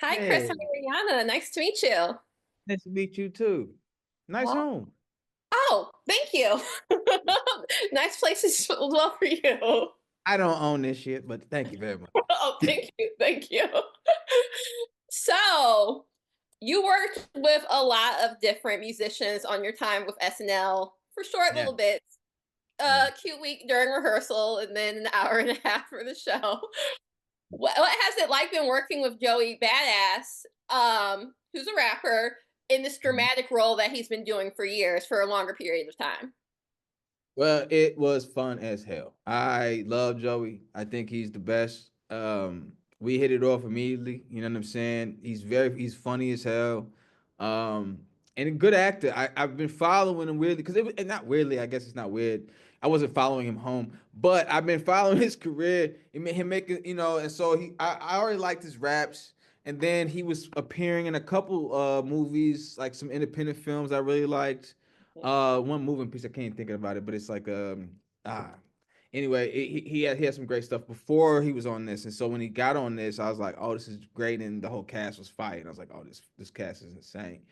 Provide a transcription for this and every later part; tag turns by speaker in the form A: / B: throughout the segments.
A: Hi, Chris. I'm
B: Hey,
A: Ariana. Nice to meet you.
B: nice to meet you too. Nice
A: Well,
B: home.
A: oh, thank you. Nice places as well for you.
B: I don't own this shit, but thank you very much.
A: Oh, thank you. Thank you. So, you worked with a lot of different musicians on your time with SNL for short
B: Yeah,
A: little bits.
B: yeah.
A: Cute week during rehearsal and then an hour and a half for the show. What has it like been working with Joey Badass, who's a rapper, in this
B: Mhm.
A: dramatic role that he's been doing for years for a longer period of time?
B: Well, it was fun as hell. I love Joey. I think he's the best. We hit it off immediately. You know what I'm saying? He's funny as hell. And a good actor. I've been following him weirdly because and not weirdly. I guess it's not weird. I wasn't following him home, but I've been following his career. It made him making, and so I already liked his raps. And then he was appearing in a couple movies, like some independent films I really liked. One moving piece I can't think about it, but it's like ah. Anyway, he had some great stuff before he was on this, and so when he got on this, I was like, oh, this is great, and the whole cast was fire, and I was like, oh, this cast is insane.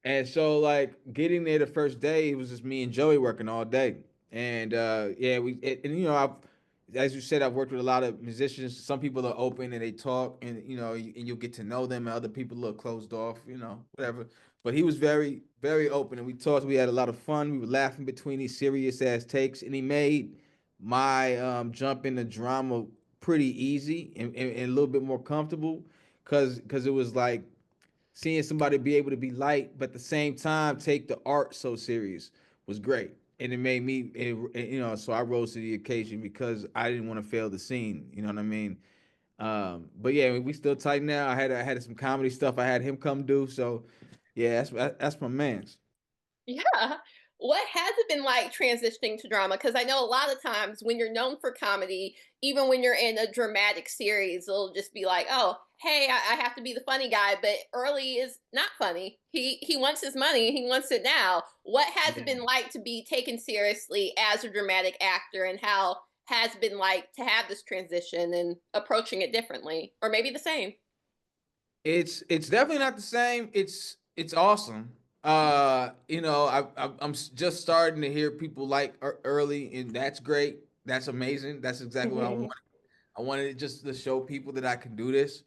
B: And so like getting there the first day, it was just me and Joey working all day. And yeah, and I've as you said, I've worked with a lot of musicians. Some people are open and they talk, and and you'll get to know them. And other people are closed off, whatever. But he was very, very open, and we talked. We had a lot of fun. We were laughing between these serious ass takes, and he made my jump into drama pretty easy and a little bit more comfortable, because it was like seeing somebody be able to be light, but at the same time take the art so serious was great. And it made me, so I rose to the occasion because I didn't want to fail the scene. You know what I mean? But yeah, we still tight now. I had some comedy stuff I had him come do. So yeah, that's my man's.
A: Yeah. What has it been like transitioning to drama? Because I know a lot of times when you're known for comedy, even when you're in a dramatic series, it'll just be like, oh, hey, I have to be the funny guy. But Early is not funny. He wants his money. He wants it now. What has it
B: Yeah.
A: been like to be taken seriously as a dramatic actor, and how has it been like to have this transition and approaching it differently, or maybe the same?
B: It's definitely not the same. It's awesome. I'm just starting to hear people like early, and that's great. That's amazing. That's exactly what I want. I wanted it just to show people that I can do this,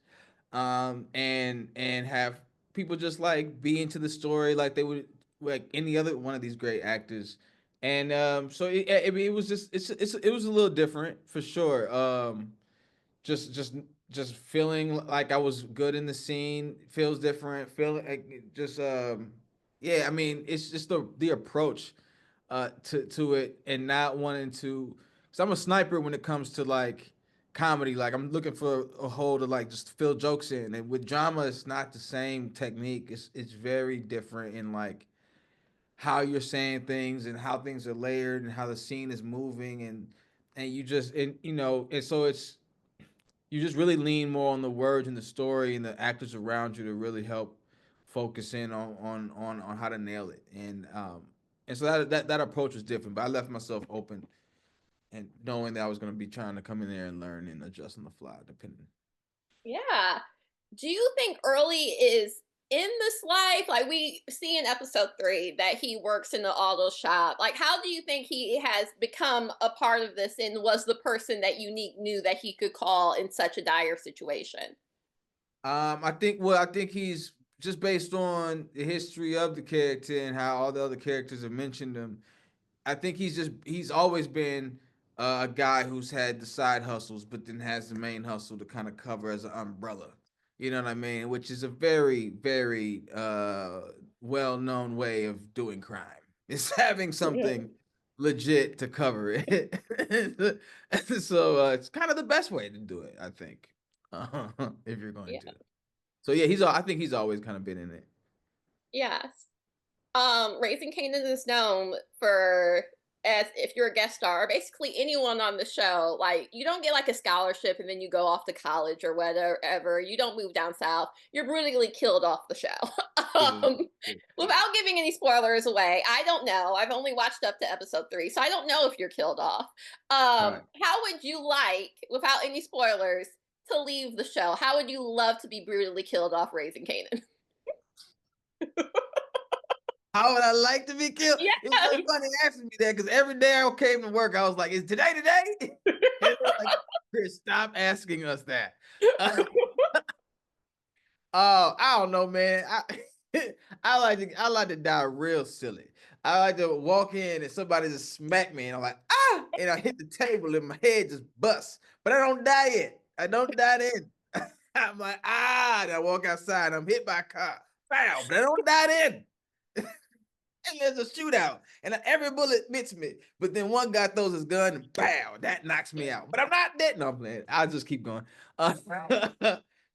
B: and have people just like be into the story like they would like any other one of these great actors. And so I mean, it was just it was a little different for sure. Just just just feeling like I was good in the scene feels different. Feeling like just yeah, I mean, it's just the approach to it, and not wanting to, because I'm a sniper when it comes to like comedy. Like I'm looking for a hole to like just fill jokes in. And with drama, it's not the same technique. It's very different in like how you're saying things and how things are layered and how the scene is moving, and you just, and and so it's, you just really lean more on the words and the story and the actors around you to really help focus in on how to nail it. And so that approach was different, but I left myself open and knowing that I was going to be trying to come in there and learn and adjust on the fly depending.
A: Yeah. Do you think Early is in this life? Like we see in episode 3 that he works in the auto shop. Like, how do you think he has become a part of this and was the person that Unique knew that he could call in such a dire situation?
B: I think he's just based on the history of the character and how all the other characters have mentioned him. I think he's always been a guy who's had the side hustles, but then has the main hustle to kind of cover as an umbrella. You know what I mean? Which is a very, very well known way of doing crime. It's having something legit to cover it. So it's kind of the best way to do it, I think, if you're going
A: Yeah.
B: to. So yeah, I think he's always kind of been in it.
A: Yes. Raising Kanan is known for, as if you're a guest star, or basically anyone on the show, like you don't get like a scholarship and then you go off to college or whatever. You don't move down south. You're brutally killed off the show.
B: Yeah.
A: um,
B: Yeah.
A: without giving any spoilers away, I don't know. I've only watched up to episode 3, so I don't know if you're killed off.
B: Right.
A: How would you like, without any spoilers, to leave the show, how would you love to be brutally killed off Raising Kanan?
B: How would I like to be killed?
A: Yes.
B: It's so funny asking me that because every day I came to work, I was like, "Is today today?" And they're like, "Chris, stop asking us that." I don't know, man. I like to die real silly. I like to walk in and somebody just smack me, and I'm like, ah, and I hit the table and my head just busts. But I don't die yet. I don't die then. I'm like, ah, and I walk outside. I'm hit by a car. Bam, but I don't die then. And there's a shootout, and every bullet hits me. But then one guy throws his gun, and bam, that knocks me out. But I'm not dead. No, I'm playing. I'll just keep going.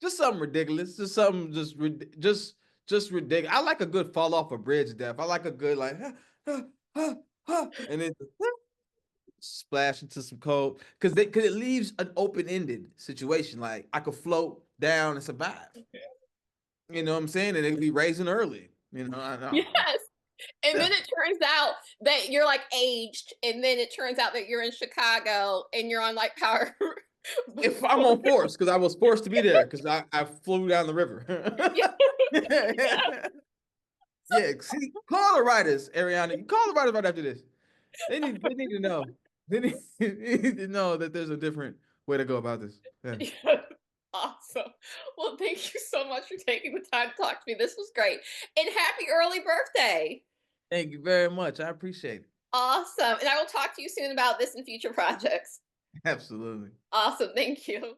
B: Just something ridiculous. Just something just ridiculous. I like a good fall off a bridge death. I like a good like, and then splash into some cold because it leaves an open ended situation. Like I could float down and survive. You know what I'm saying? And it could be raising early. You know, I know.
A: Yes. And then it turns out that you're like aged, and then it turns out that you're in Chicago and you're on like power.
B: If I'm on force, because I was forced to be there, because I flew down the river.
A: Yeah.
B: Yeah, see, call the writers, Ariana. You call the writers right after this. They need to know. They need to know that there's a different way to go about this. Yeah.
A: Yeah. Awesome. Well, thank you so much for taking the time to talk to me. This was great. And happy early birthday.
B: Thank you very much. I appreciate it.
A: Awesome. And I will talk to you soon about this and future projects.
B: Absolutely.
A: Awesome. Thank you.